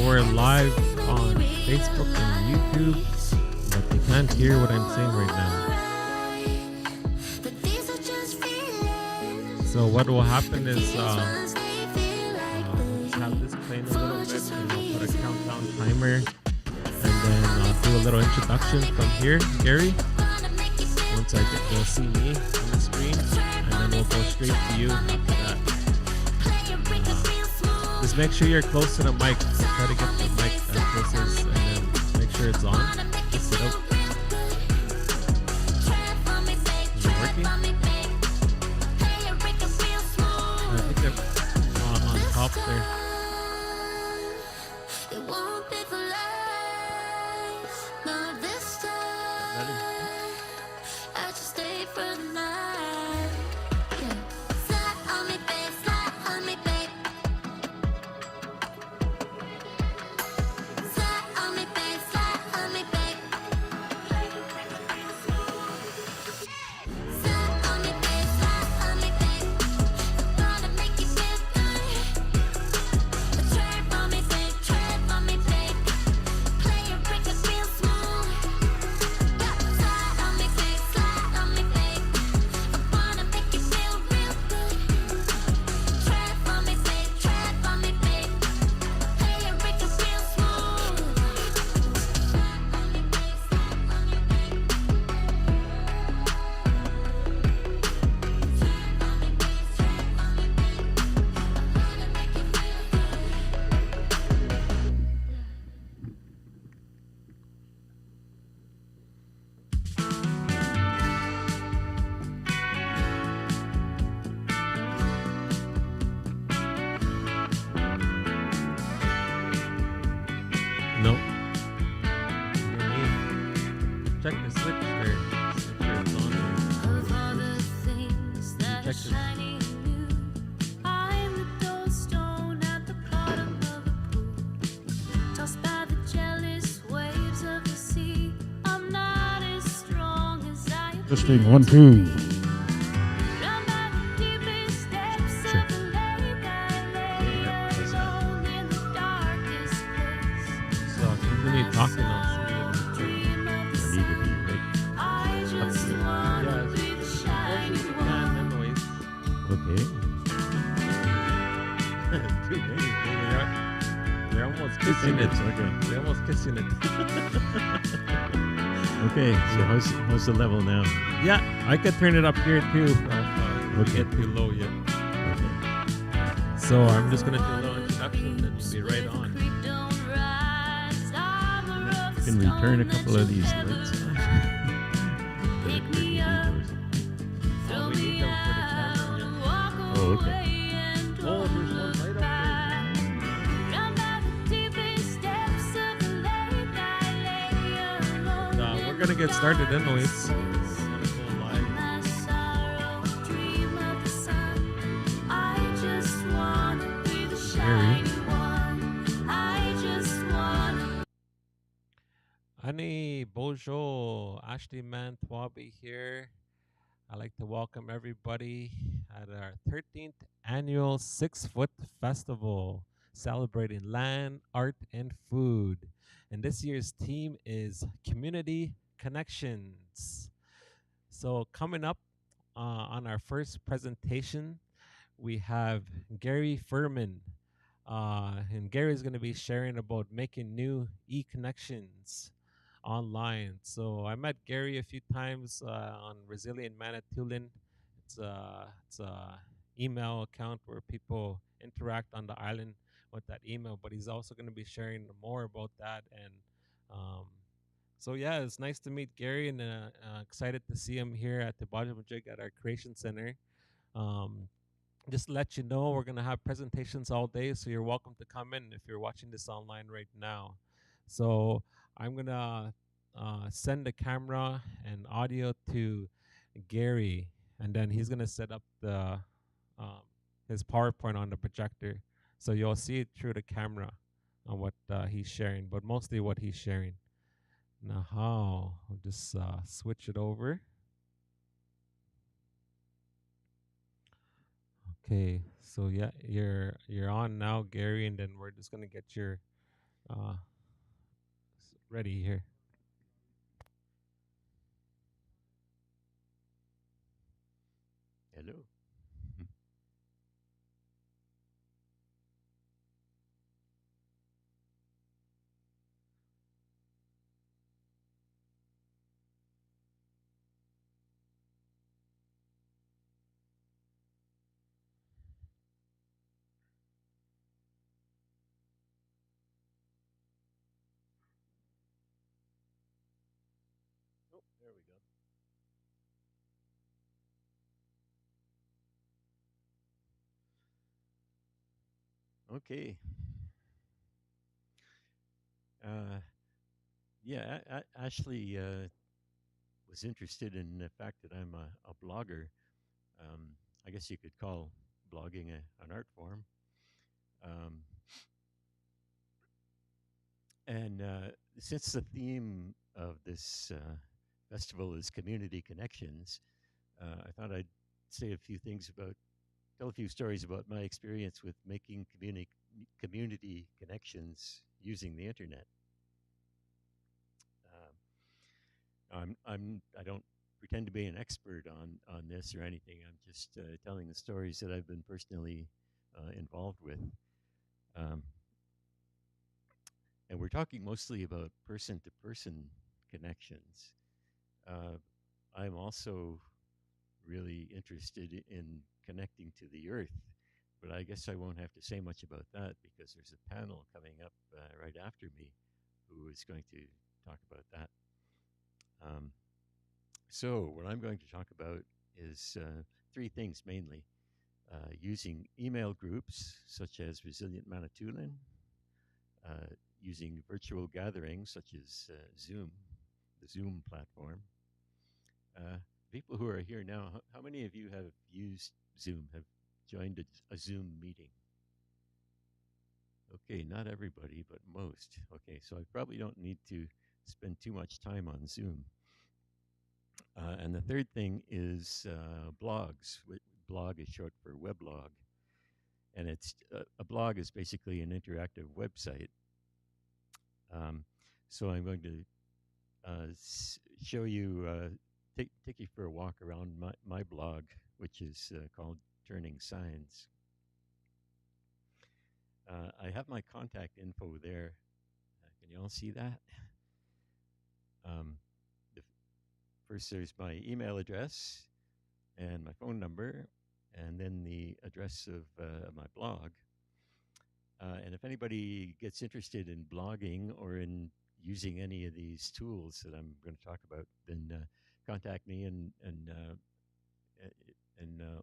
we're live on Facebook and YouTube, but you can't hear what I'm saying right now. So what will happen is let's have this playing a little bit, and I'll put a countdown timer, and then I'll do a little introduction from here, Gary. Once you'll see me on the screen, and then we'll go straight to you after that. Just make sure you're close to the mic. Try to get the mic as close as, and then make sure it's on. Just sit up. Is it working? I think they're on top there. Nope. Check the switch there. Make sure it's on there. Check this. Testing 1, 2. Talking on Okay. They're almost kissing it. They're almost kissing it. Okay, so how's the level now? Yeah, I could turn it up here too. If get too low yet. Okay. So I'm just gonna do a little introduction and we'll be right on. Can we turn a couple of these lights on? Oh, we need them for the camera. Yeah. Oh, okay. Oh, there's one light up there. We're gonna get started anyways. Ani Bojo, Ashley Mantwabi here. I'd like to welcome everybody at our 13th annual 6-Foot Festival, celebrating land, art, and food. And this year's theme is Community Connections. So coming up on our first presentation, we have Gary Furman. And Gary's going to be sharing about making new e-connections online. So I met Gary a few times on Resilient Manitoulin. It's a email account where people interact on the island with that email. But he's also going to be sharing more about that. And so yeah, it's nice to meet Gary, and excited to see him here at the Debajehmujig at our Creation Center. Just to let you know, we're going to have presentations all day, so you're welcome to come in if you're watching this online right now. So I'm going to send the camera and audio to Gary, and then he's going to set up the his PowerPoint on the projector. So you'll see it through the camera on what he's sharing, but mostly what he's sharing. Now, I'll just switch it over. Okay, so yeah, you're on now, Gary, and then we're just gonna get your Uh, ready here. Hello. Oh, there we go. Okay. Uh, yeah, Ashley was interested in the fact that I'm a blogger. I guess you could call blogging an art form. Um, and since the theme of this festival is community connections, I thought I'd say a few things about, tell a few stories about my experience with making community connections using the internet. I don't pretend to be an expert on this or anything. I'm just telling the stories that I've been personally involved with. Um, and we're talking mostly about person to person connections. Uh, I'm also really interested in connecting to the earth, but I guess I won't have to say much about that because there's a panel coming up right after me who is going to talk about that. Um, So, what I'm going to talk about is three things mainly using email groups such as Resilient Manitoulin, using virtual gatherings such as Zoom, the Zoom platform. Uh, People who are here now, how many of you have used Zoom, have joined a Zoom meeting? Okay, not everybody, but most. Okay, so I probably don't need to spend too much time on Zoom. And the third thing is blogs. Blog is short for weblog, and it's a blog is basically an interactive website. Um, so I'm going to show you, take you for a walk around my blog, which is called Turning Signs. I have my contact info there. Can you all see that? Um, the, First, there's my email address and my phone number, and then the address of my blog. And if anybody gets interested in blogging or in using any of these tools that I'm going to talk about, then contact me and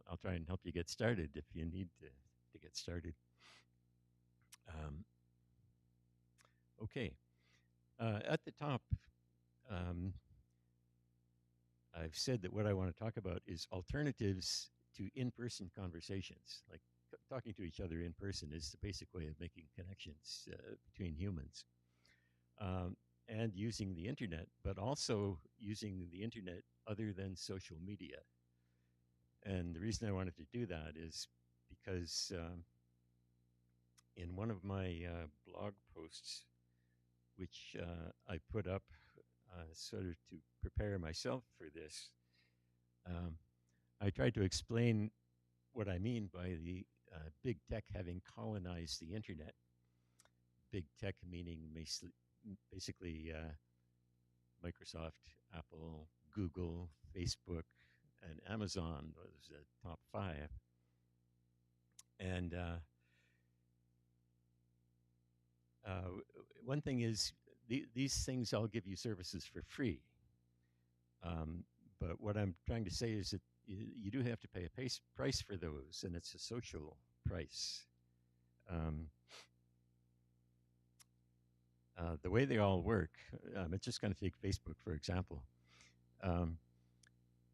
I'll try and help you get started if you need to get started. Um, okay. At the top, um, I've said that what I want to talk about is alternatives to in-person conversations. Like talking to each other in person is the basic way of making connections between humans. And using the internet, but also using the internet other than social media. And the reason I wanted to do that is because in one of my blog posts, which I put up sort of to prepare myself for this, um, I tried to explain what I mean by the big tech having colonized the internet. Big tech meaning basically Microsoft, Apple, Google, Facebook, and Amazon was the top five. And one thing is, these things all give you services for free. Um, but what I'm trying to say is that you do have to pay a price for those, and it's a social price. Um, the way they all work, I'm just going to take Facebook, for example. Um,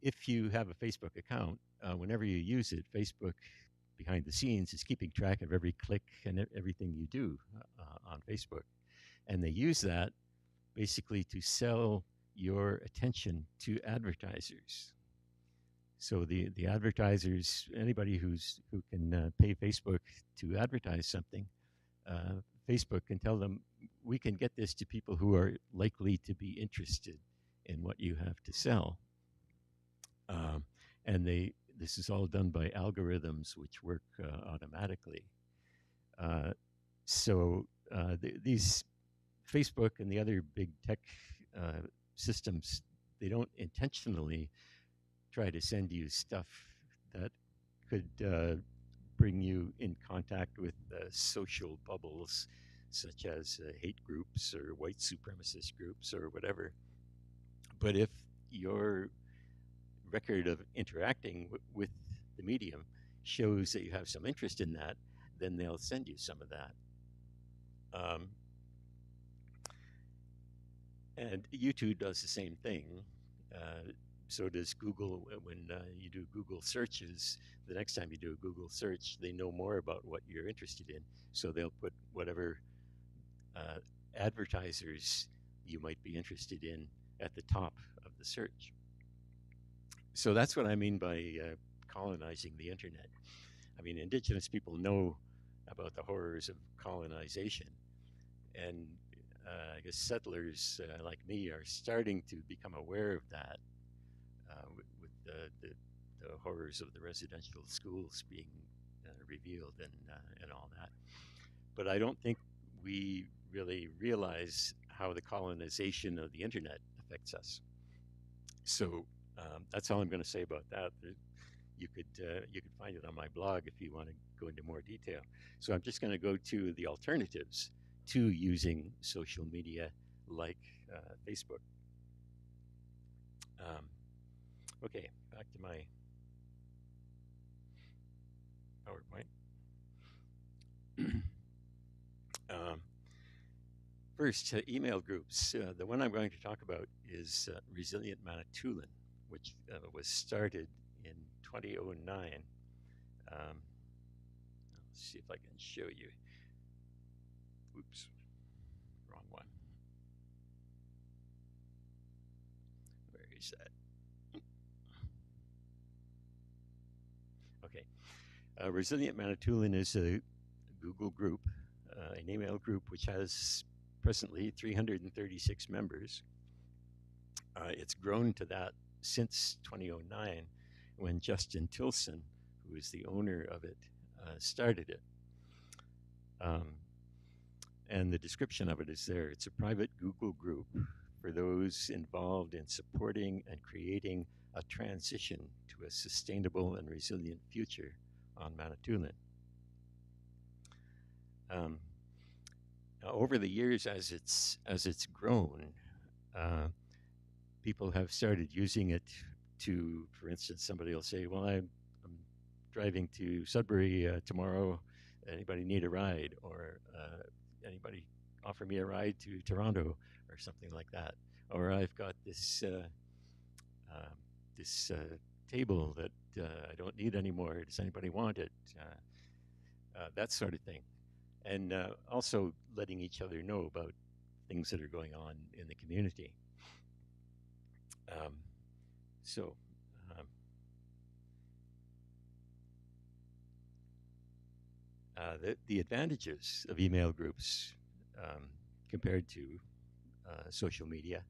if you have a Facebook account, whenever you use it, Facebook behind the scenes is keeping track of every click and everything you do on Facebook. And they use that basically to sell your attention to advertisers. So the advertisers, anybody who can pay Facebook to advertise something, Facebook can tell them we can get this to people who are likely to be interested in what you have to sell. Um, and this is all done by algorithms which work automatically. Uh, these Facebook and the other big tech uh, systems, they don't intentionally try to send you stuff that could bring you in contact with social bubbles such as hate groups or white supremacist groups or whatever. But if your record of interacting with the medium shows that you have some interest in that, then they'll send you some of that. Um, and YouTube does the same thing. So does Google. When you do Google searches, the next time you do a Google search, they know more about what you're interested in. So they'll put whatever uh, advertisers you might be interested in at the top of the search. So that's what I mean by colonizing the internet. I mean, indigenous people know about the horrors of colonization, and I guess settlers like me are starting to become aware of that with the horrors of the residential schools being revealed and all that. But I don't think we really realize how the colonization of the internet affects us. So that's all I'm going to say about that. You could find it on my blog if you want to go into more detail. So I'm just going to go to the alternatives to using social media like Facebook. Um, okay, back to my PowerPoint. um, First, email groups. The one I'm going to talk about is Resilient Manitoulin, which was started in 2009. Let's see if I can show you. Oops, wrong one. Where is that? Okay. Resilient Manitoulin is a Google group, an email group which has presently 336 members. It's grown to that since 2009 when Justin Tilson, who is the owner of it, started it. And the description of it is there. It's a private Google group for those involved in supporting and creating a transition to a sustainable and resilient future on Manitoulin. Over the years, as it's grown, people have started using it to, for instance, somebody will say, "Well, I'm driving to Sudbury tomorrow. Anybody need a ride?" Or anybody offer me a ride to Toronto or something like that. Or I've got this table that I don't need anymore. Does anybody want it? That sort of thing. And also letting each other know about things that are going on in the community. Um, so the advantages of email groups compared to social media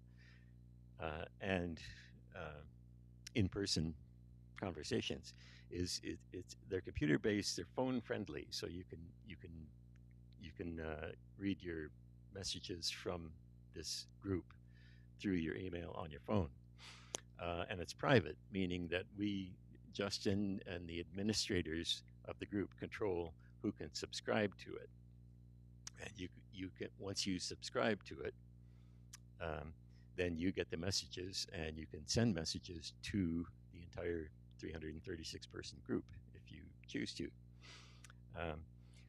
and in-person conversations is they're computer based, they're phone friendly, so you can read your messages from this group through your email on your phone, and it's private, meaning that Justin and the administrators of the group control who can subscribe to it, and you can, once you subscribe to it, then you get the messages and you can send messages to the entire 336 person group if you choose to.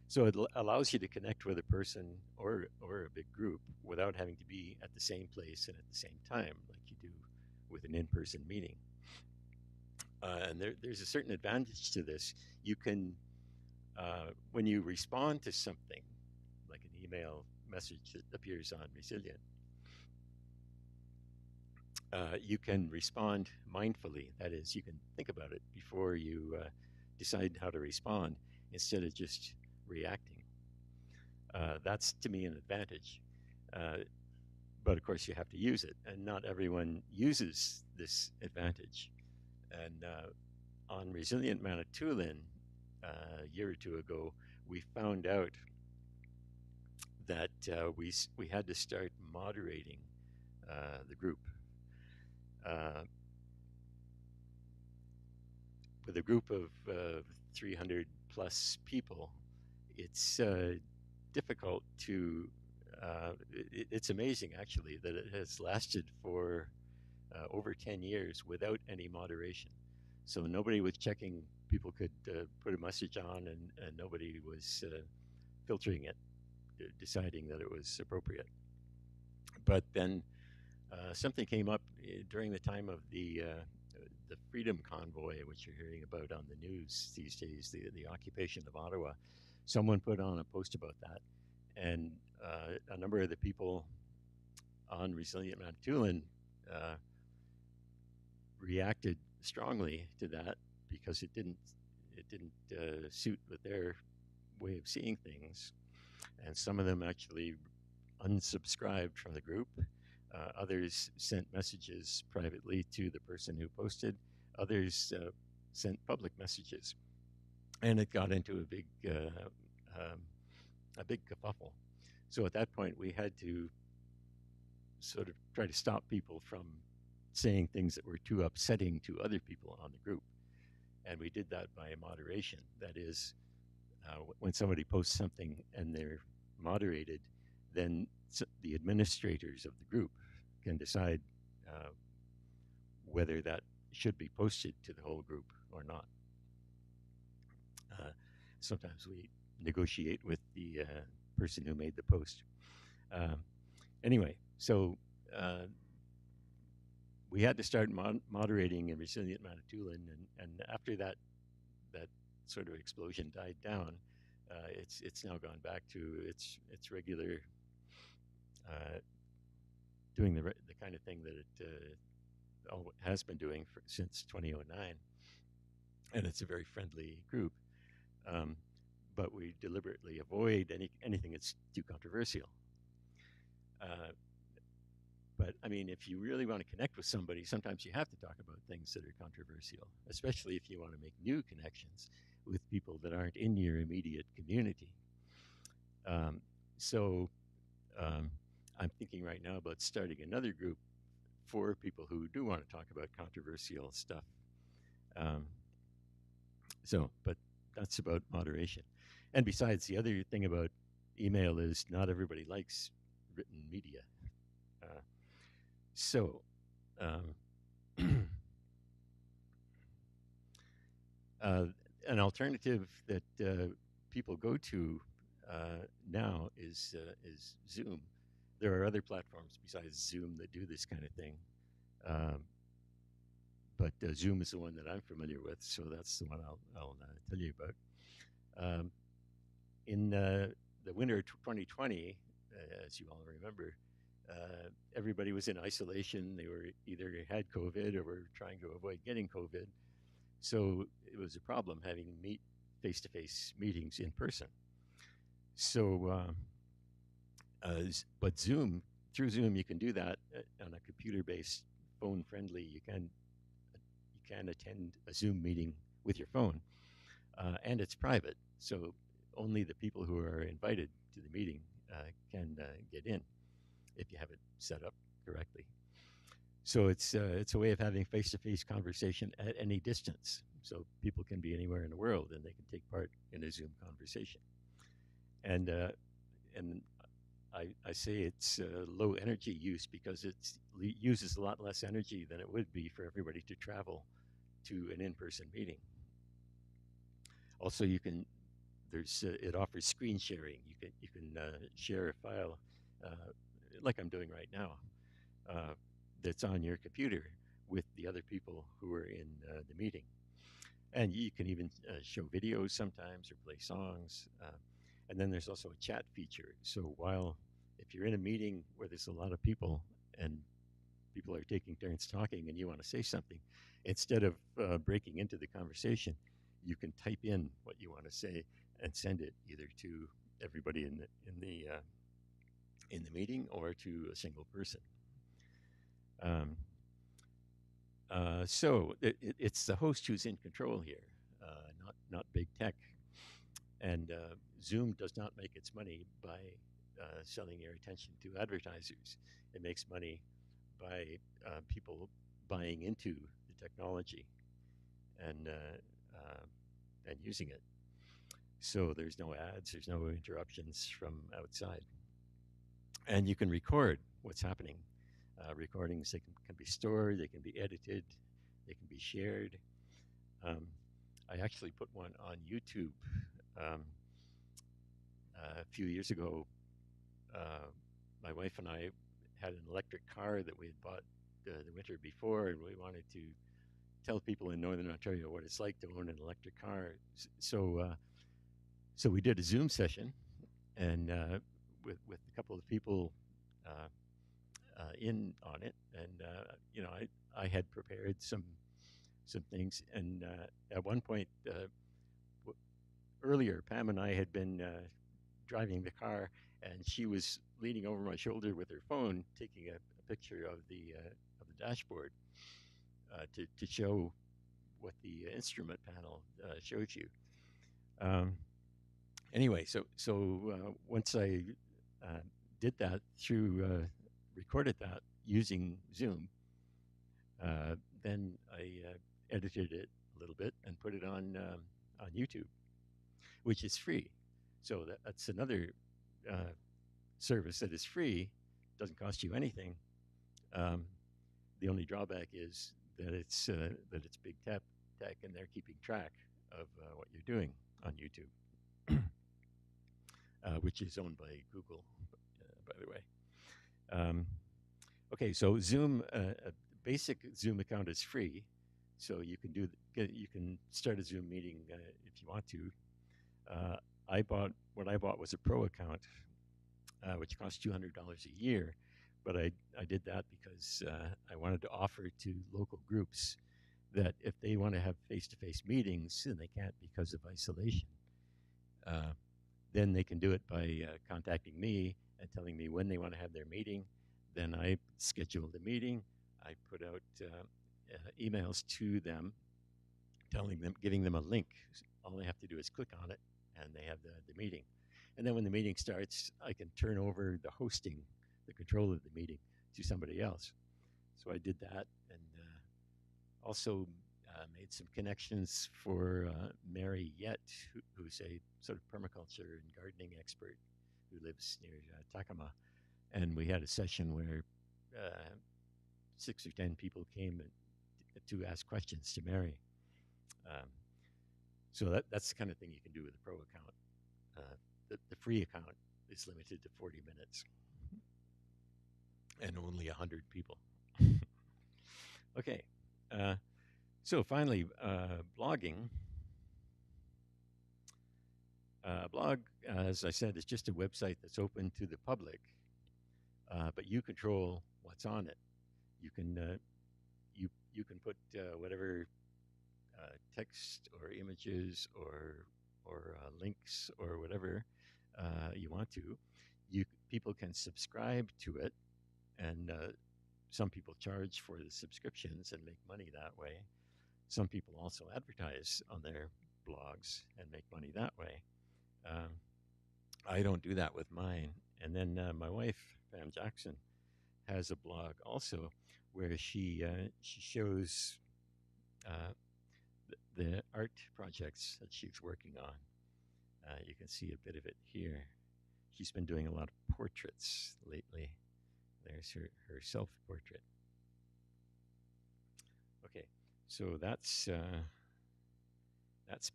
So it allows you to connect with a person or a big group without having to be at the same place and at the same time like you do with an in-person meeting. And there's a certain advantage to this. You can, when you respond to something, like an email message that appears on Resilient, you can respond mindfully. That is, you can think about it before you decide how to respond instead of just reacting. That's, to me, an advantage. Uh, but of course, you have to use it, and not everyone uses this advantage. And on Resilient Manitoulin, a year or two ago, we found out that we had to start moderating the group. Uh, with a group of 300 plus people, it's difficult to. It's amazing actually that it has lasted for over 10 years without any moderation. So nobody was checking. People could put a message on, and nobody was filtering it, deciding that it was appropriate. But then something came up during the time of the Freedom Convoy, which you're hearing about on the news these days, the occupation of Ottawa. Someone put on a post about that, and a number of the people on Resilient Manitoulin uh, reacted strongly to that because it didn't suit with their way of seeing things, and some of them actually unsubscribed from the group. Others sent messages privately to the person who posted. Others sent public messages, and it got into um, a big kerfuffle. So at that point, we had to sort of try to stop people from saying things that were too upsetting to other people on the group, and we did that by moderation. That is, when somebody posts something and they're moderated, then the administrators of the group can decide uh, whether that should be posted to the whole group or not. Uh, Sometimes we negotiate with the person who made the post. Um, anyway, so uh, we had to start moderating in Resilient Manitoulin, and after that sort of explosion died down, it's now gone back to its regular uh, doing the kind of thing that it has been doing since 2009, and it's a very friendly group. Um, but we deliberately avoid anything that's too controversial. Uh, but I mean, if you really want to connect with somebody, sometimes you have to talk about things that are controversial, especially if you want to make new connections with people that aren't in your immediate community. Um, so um, I'm thinking right now about starting another group for people who do want to talk about controversial stuff. Um, but that's about moderation. And besides, the other thing about email is not everybody likes written media. Uh, so, um, uh, an alternative that people go to now is Zoom. There are other platforms besides Zoom that do this kind of thing. Um, but Zoom is the one that I'm familiar with, so that's the one I'll tell you about. Um, in the winter of 2020, as you all remember, everybody was in isolation. They were either had COVID or were trying to avoid getting COVID. So it was a problem having face-to-face meetings in person. So, but through Zoom, you can do that on a computer-based, phone-friendly. You can attend a Zoom meeting with your phone, and it's private. So only the people who are invited to the meeting can get in if you have it set up correctly. So it's a way of having face-to-face conversation at any distance. So people can be anywhere in the world and they can take part in a Zoom conversation. And I say it's low energy use because it uses a lot less energy than it would be for everybody to travel to an in-person meeting. Also, it offers screen sharing. You can share a file uh, like I'm doing right now that's on your computer with the other people who are in the meeting. And you can even show videos sometimes or play songs. And then there's also a chat feature. So if you're in a meeting where there's a lot of people and people are taking turns talking and you want to say something, instead of breaking into the conversation, you can type in what you want to say and send it either to everybody in the in the meeting or to a single person. Um, it's the host who's in control here, not big tech. And Zoom does not make its money by selling your attention to advertisers. It makes money by people buying into the technology and using it. So there's no ads, there's no interruptions from outside, and you can record what's happening. Recordings can be stored, they can be edited, they can be shared. Um, I actually put one on YouTube um, a few years ago. Uh, my wife and I had an electric car that we had bought the winter before, and we wanted to tell people in Northern Ontario what it's like to own an electric car. So we did a Zoom session, and with a couple of people uh, in on it, and I had prepared some things, and at one point earlier, Pam and I had been driving the car, and she was leaning over my shoulder with her phone, taking a picture of the dashboard to show what the instrument panel shows you. Um, anyway, once I uh, did that through recorded that using Zoom, then I edited it a little bit and put it on YouTube, which is free. So that's another service that is free, doesn't cost you anything. Um, the only drawback is that it's big tech, and they're keeping track of what you're doing on YouTube, which is owned by Google, by the way. Okay, so Zoom, a basic Zoom account is free, so you can start a Zoom meeting if you want to. What I bought was a pro account, which costs $200 a year, but I did that because I wanted to offer to local groups that if they want to have face-to-face meetings and they can't because of isolation, uh, then they can do it by contacting me and telling me when they want to have their meeting. Then I schedule the meeting. I put out emails to them, giving them a link. All they have to do is click on it, and they have the meeting. And then when the meeting starts, I can turn over the hosting, the control of the meeting, to somebody else. So I did that, and also made some connections for Mary Yett, who's a sort of permaculture and gardening expert who lives near Takama. And we had a session where 6 or 10 people came to ask questions to Mary. So that's the kind of thing you can do with a pro account. The free account is limited to 40 minutes and only 100 people. Okay. So finally, blogging. Blog, as I said, is just a website that's open to the public, but you control what's on it. You can put whatever text or images or links or whatever you want to. People can subscribe to it, and some people charge for the subscriptions and make money that way. Some people also advertise on their blogs and make money that way. I don't do that with mine. And then my wife, Pam Jackson, has a blog also where she shows the art projects that she's working on. You can see a bit of it here. She's been doing a lot of portraits lately. There's her self-portrait. Okay, so that's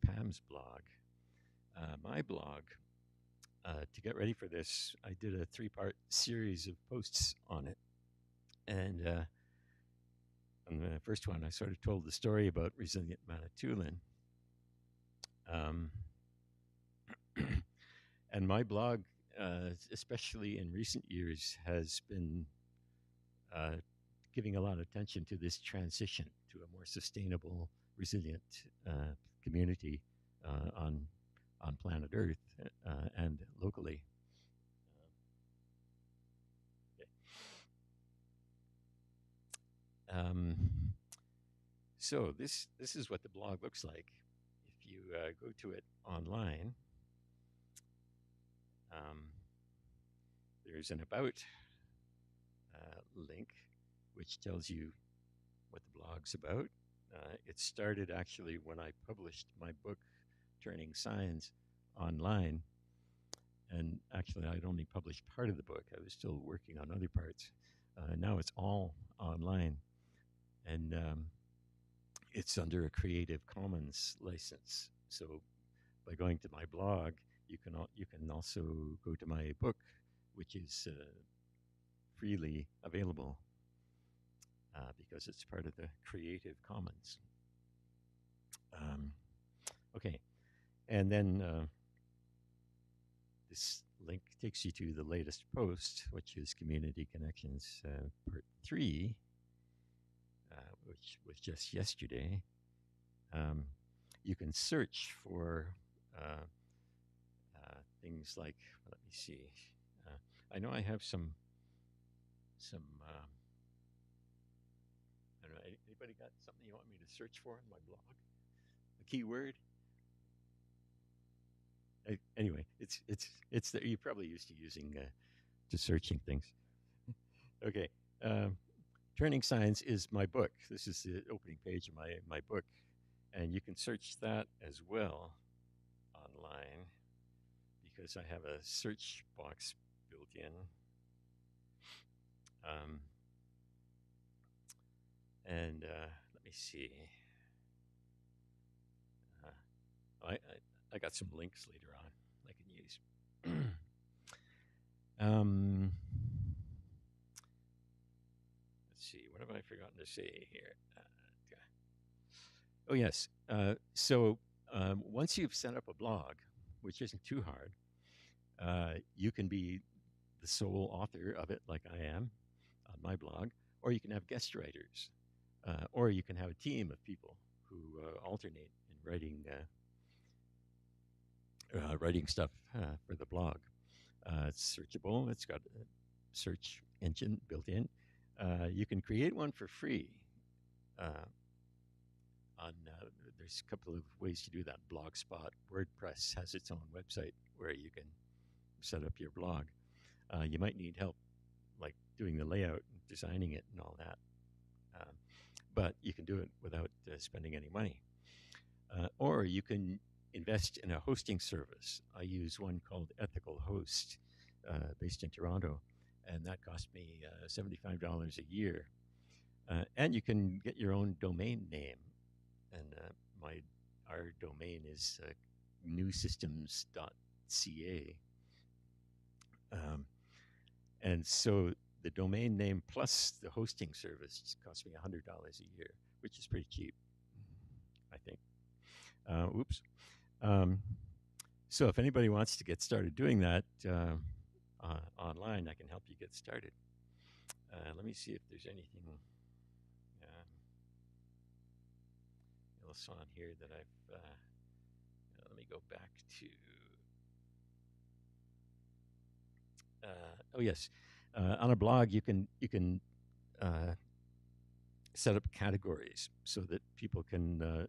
Pam's blog. My blog, to get ready for this, I did a 3-part series of posts on it. And on the first one, I sort of told the story about resilient Manitoulin. And my blog, especially in recent years, has been giving a lot of attention to this transition to a more sustainable, resilient community on planet Earth and locally. Um, so this is what the blog looks like. If you go to it online, um, there's an about link, which tells you what the blog's about. It started actually when I published my book, Turning Signs, online. And actually, I'd only published part of the book. I was still working on other parts. Now it's all online. And it's under a Creative Commons license. So by going to my blog, you can also go to my book, which is freely available because it's part of the Creative Commons. Okay, and then this link takes you to the latest post, which is Community Connections Part 3, which was just yesterday. You can search for things like, let me see. I know I have some I don't know, anybody got something you want me to search for in my blog? A keyword? Anyway, it's that you're probably used to using to searching things. Okay, Turning Signs is my book. This is the opening page of my book, and you can search that as well online because I have a search box built in. And let me see. I got some links later on I can use. Let's see. What have I forgotten to say here? Oh, yes. Once you've set up a blog, which isn't too hard, you can be the sole author of it, like I am on my blog, or you can have guest writers, or you can have a team of people who alternate in writing stuff for the blog. It's searchable. It's got a search engine built in. You can create one for free. There's a couple of ways to do that. Blogspot, WordPress has its own website where you can set up your blog. You might need help, like doing the layout, designing it, and all that. But you can do it without spending any money. Or you can invest in a hosting service. I use one called Ethical Host, based in Toronto, and that cost me $75 a year. And you can get your own domain name, and our domain is newsystems.ca. And so the domain name plus the hosting service cost me $100 a year, which is pretty cheap, I think. Oops. So if anybody wants to get started doing that online, I can help you get started. Let me see if there's anything else on here that I've. Let me go back to. Oh yes, on a blog you can set up categories so that people can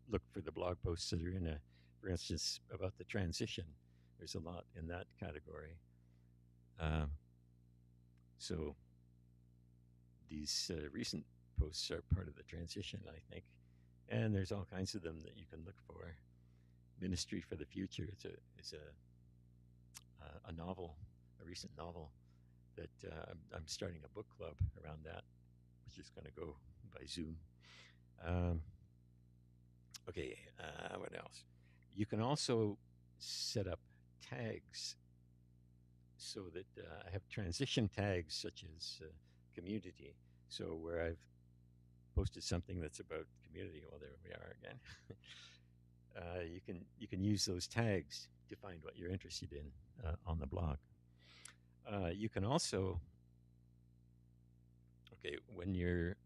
look for the blog posts that are in a, for instance, about the transition. There's a lot in that category. So these recent posts are part of the transition, I think. And there's all kinds of them that you can look for. Ministry for the Future is a novel, a recent novel that I'm starting a book club around that, which is going to go by Zoom. Okay, what else? You can also set up tags so that I have transition tags such as community. So where I've posted something that's about community, well, there we are again. You can use those tags to find what you're interested in on the blog. You can also, okay, when you're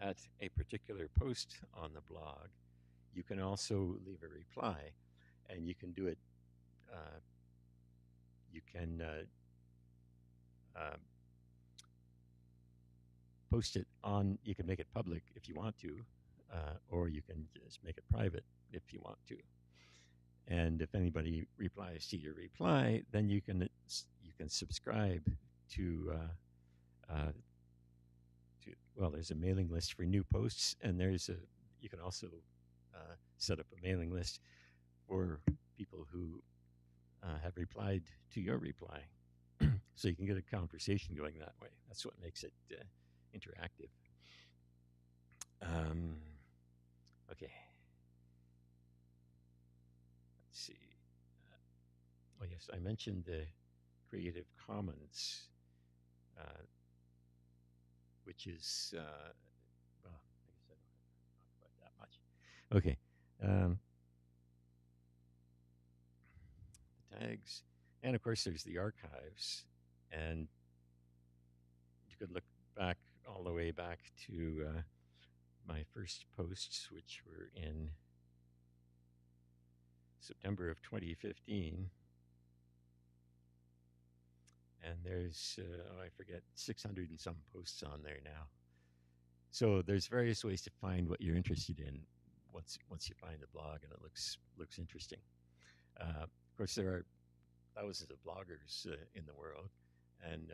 at a particular post on the blog, you can also leave a reply, and you can do it. You can post it on. You can make it public if you want to, or you can just make it private if you want to. And if anybody replies to your reply, then you can subscribe to well, there's a mailing list for new posts, and you can also set up a mailing list for people who have replied to your reply. So you can get a conversation going that way. That's what makes it interactive. Okay. Let's see. Oh, yes, I mentioned the Creative Commons, uh, which is, well, I guess I don't have to talk about that much. Okay. The tags. And of course, there's the archives. And you could look back all the way back to my first posts, which were in September of 2015. And there's, I forget, 600 and some posts on there now. So there's various ways to find what you're interested in once you find the blog and it looks interesting. Of course, there are thousands of bloggers in the world, and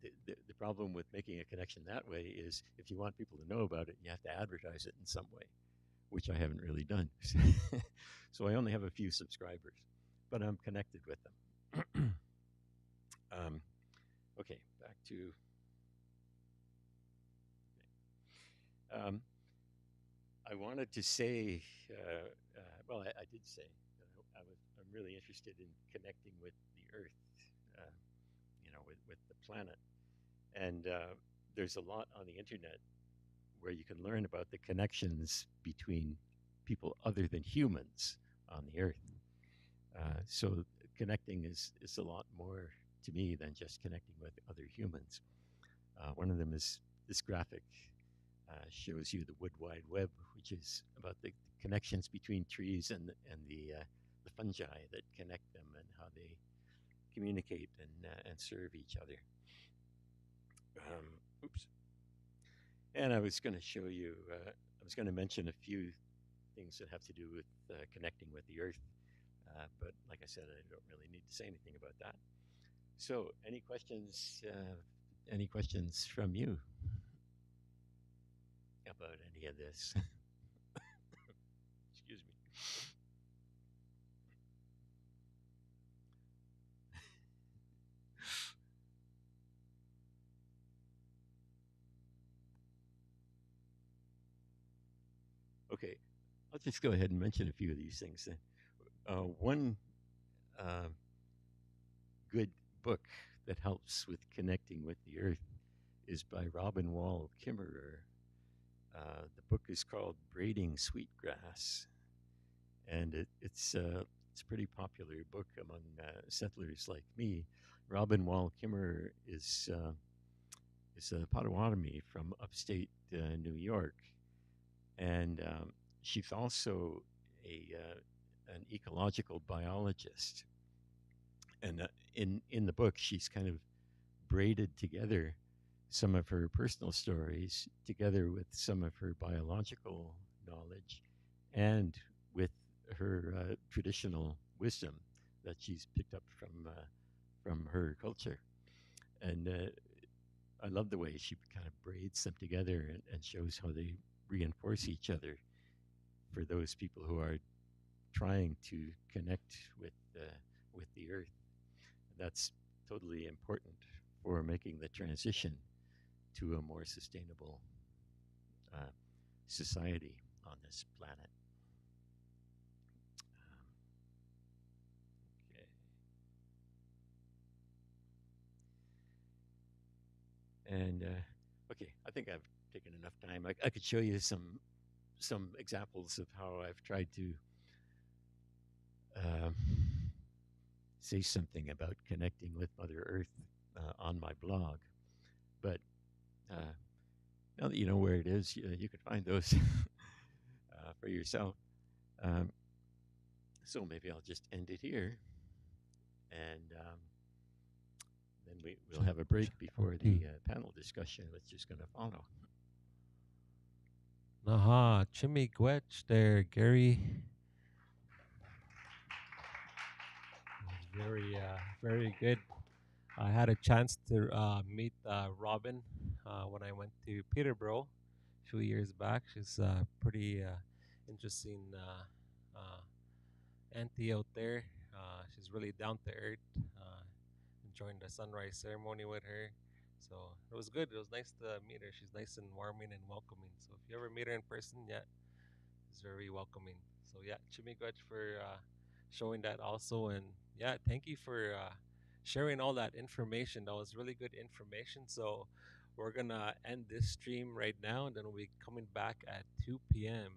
the problem with making a connection that way is if you want people to know about it, you have to advertise it in some way, which I haven't really done. So I only have a few subscribers, but I'm connected with them. Okay, back to. I wanted to say, well, I did say that I'm really interested in connecting with the Earth, with the planet. And there's a lot on the internet where you can learn about the connections between people other than humans on the Earth. So connecting is a lot more to me than just connecting with other humans. One of them is this graphic. Shows you the Wood Wide Web, which is about the connections between trees and the fungi that connect them and how they communicate and serve each other. Oops. And I was going to show you. I was going to mention a few things that have to do with connecting with the Earth, but like I said, I don't really need to say anything about that. So, any questions? Any questions from you about any of this? Excuse me. Okay, I'll just go ahead and mention a few of these things. One good book that helps with connecting with the Earth is by Robin Wall Kimmerer. The book is called Braiding Sweetgrass, and it's a pretty popular book among settlers like me. Robin Wall Kimmerer is a Potawatomi from upstate New York, and she's also an ecological biologist. And in the book, she's kind of braided together some of her personal stories together with some of her biological knowledge and with her traditional wisdom that she's picked up from her culture. And I love the way she kind of braids them together and shows how they reinforce each other for those people who are trying to connect with the earth. That's totally important for making the transition to a more sustainable society on this planet. Okay. And okay, I think I've taken enough time. I could show you some examples of how I've tried to say something about connecting with Mother Earth on my blog. But now that you know where it is, you can find those for yourself. So maybe I'll just end it here, and then we'll Check, have a break check. One, before two. the panel discussion that's just going to follow. Aha, Chimmy Gwetch there, Gary. Very good. I had a chance to meet Robin when I went to Peterborough a few years back. She's pretty interesting auntie out there. She's really down to earth. Enjoying the sunrise ceremony with her. So it was good. It was nice to meet her. She's nice and warming and welcoming. So if you ever meet her in person, yeah, it's very welcoming. So yeah, Chimigwech for showing that also, and yeah, thank you for sharing all that information. That was really good information. So we're gonna end this stream right now, and then we'll be coming back at 2 p.m.